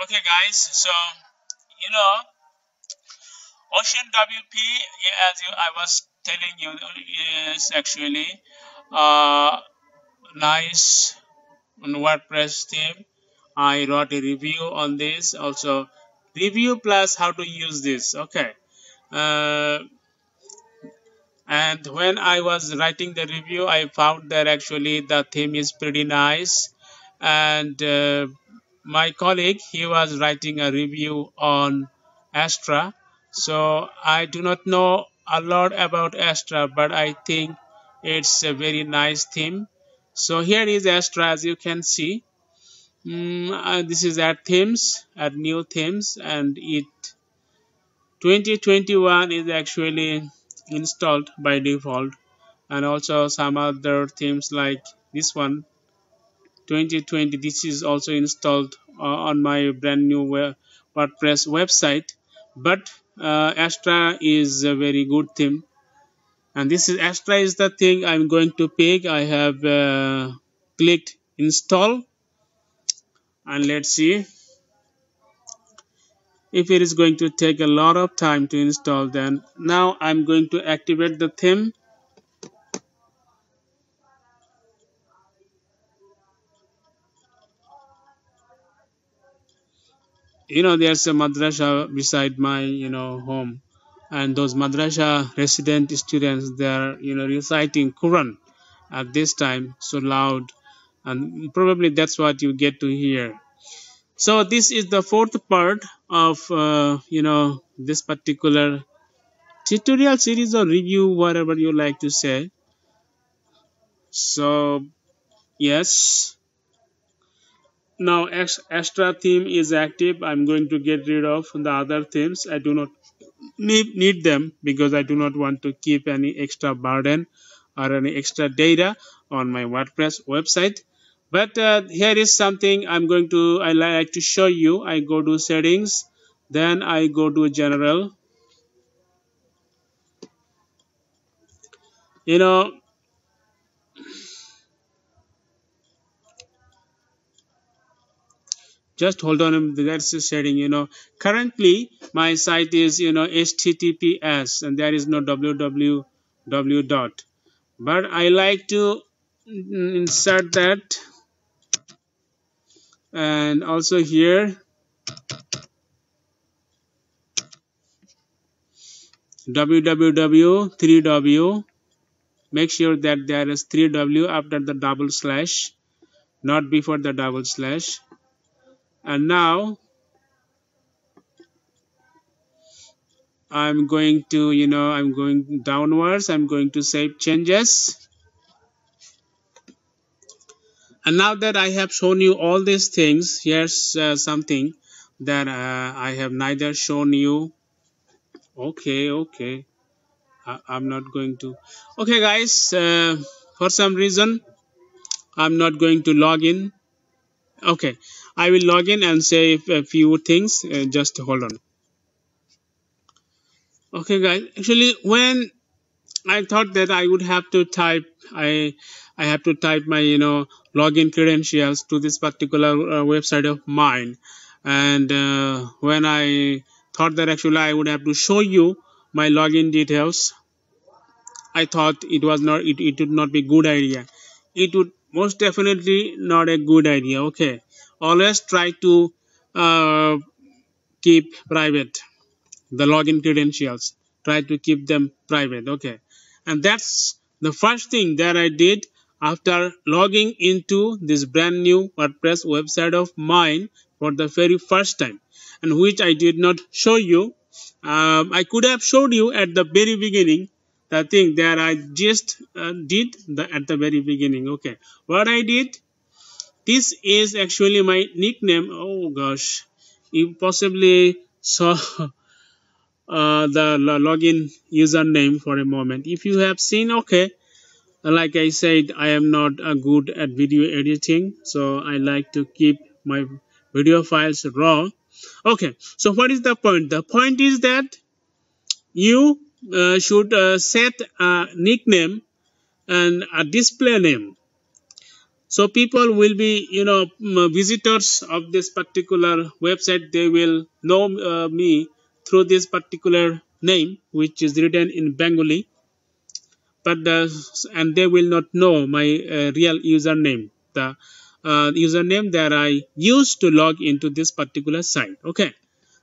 Okay, guys. So you know, OceanWP, as I was telling you, is actually nice WordPress theme. I wrote a review on this. Also, review plus how to use this. Okay. Uh, and when I was writing the review, I found that actually the theme is pretty nice. And my colleague, he was writing a review on Astra. So I do not know a lot about Astra, but I think it's a very nice theme. So here is Astra, as you can see. This is add themes, add new themes, and it 2021 is actually installed by default, and also some other themes like this one 2020. This is also installed on my brand new WordPress website. But Astra is a very good theme, and this is Astra is the thing I'm going to pick. I have clicked install, and let's see if it is going to take a lot of time to install. Then now I'm going to activate the theme. There's a madrasa beside my home, and those madrasa resident students, they're reciting Quran at this time so loud, and probably that's what you get to hear. So this is the fourth part of this particular tutorial series or review, whatever you like to say. So yes, now Astra theme is active. I'm going to get rid of the other themes. I do not need them because I do not want to keep any extra burden or any extra data on my WordPress website. But here is something I like to show you. I go to settings, then I go to general. Just hold on, that's the setting. Currently my site is HTTPS, and there is no www dot, but I like to insert that. And also here www 3w, make sure that there is 3w after the double slash, not before the double slash. And now I'm going to I'm going downwards. I'm going to save changes. And now that I have shown you all these things, here's something that I have neither shown you. Okay, I'm not going to. Okay, guys, for some reason I'm not going to log in. Okay, I will log in and say a few things. Just hold on. Okay, guys, actually when I thought that I would have to type, I have to type my login credentials to this particular website of mine. And when I thought that actually I would have to show you my login details, I thought it would not be good idea. It would most definitely not a good idea. Okay, always try to keep private the login credentials. Try to keep them private. Okay, and that's the first thing that I did after logging into this brand new WordPress website of mine for the very first time, and which I did not show you. I could have showed you at the very beginning the thing that I just did at the very beginning. Okay, what I did, this is actually my nickname. Oh gosh, you possibly saw the login username for a moment. If you have seen, okay, like I said, I am not good at video editing, so I like to keep my video files raw. Okay, so what is the point? The point is that you should set a nickname and a display name. So people will be, visitors of this particular website. They will know me through this particular name, which is written in Bengali, but and they will not know my real username, the username that I used to log into this particular site. Okay,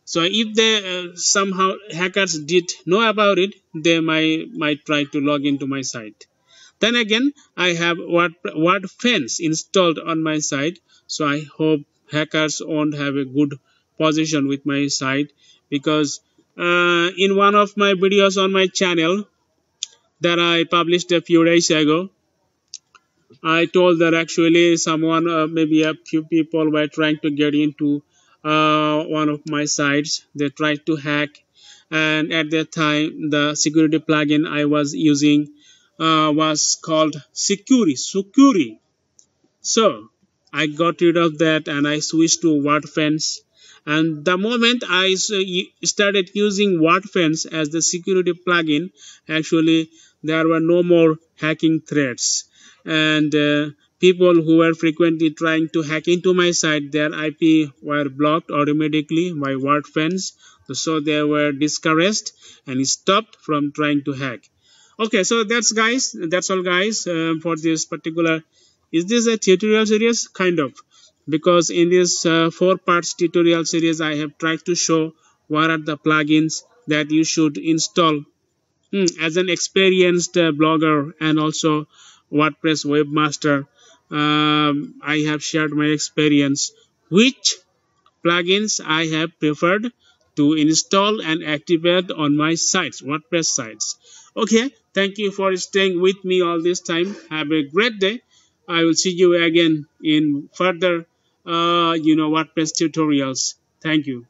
so if they somehow hackers did know about it, they might try to log into my site. Then again, I have Wordfence installed on my site, so I hope hackers won't have a good position with my site, because in one of my videos on my channel that I published a few days ago, I told that actually someone, maybe a few people were trying to get into one of my sites. They tried to hack, and at that time, the security plugin I was using was called Securi. So I got rid of that and I switched to Wordfence. And the moment I started using Wordfence as the security plugin, actually there were no more hacking threats. And people who were frequently trying to hack into my site, their IP were blocked automatically by Wordfence. So they were discouraged and stopped from trying to hack. Okay, so that's all guys, for this particular. Is this a tutorial series? Kind of, because in this 4 parts tutorial series I have tried to show what are the plugins that you should install as an experienced blogger and also WordPress webmaster. I have shared my experience, which plugins I have preferred to install and activate on my sites, WordPress sites. Okay, thank you for staying with me all this time. Have a great day. I will see you again in further, WordPress tutorials. Thank you.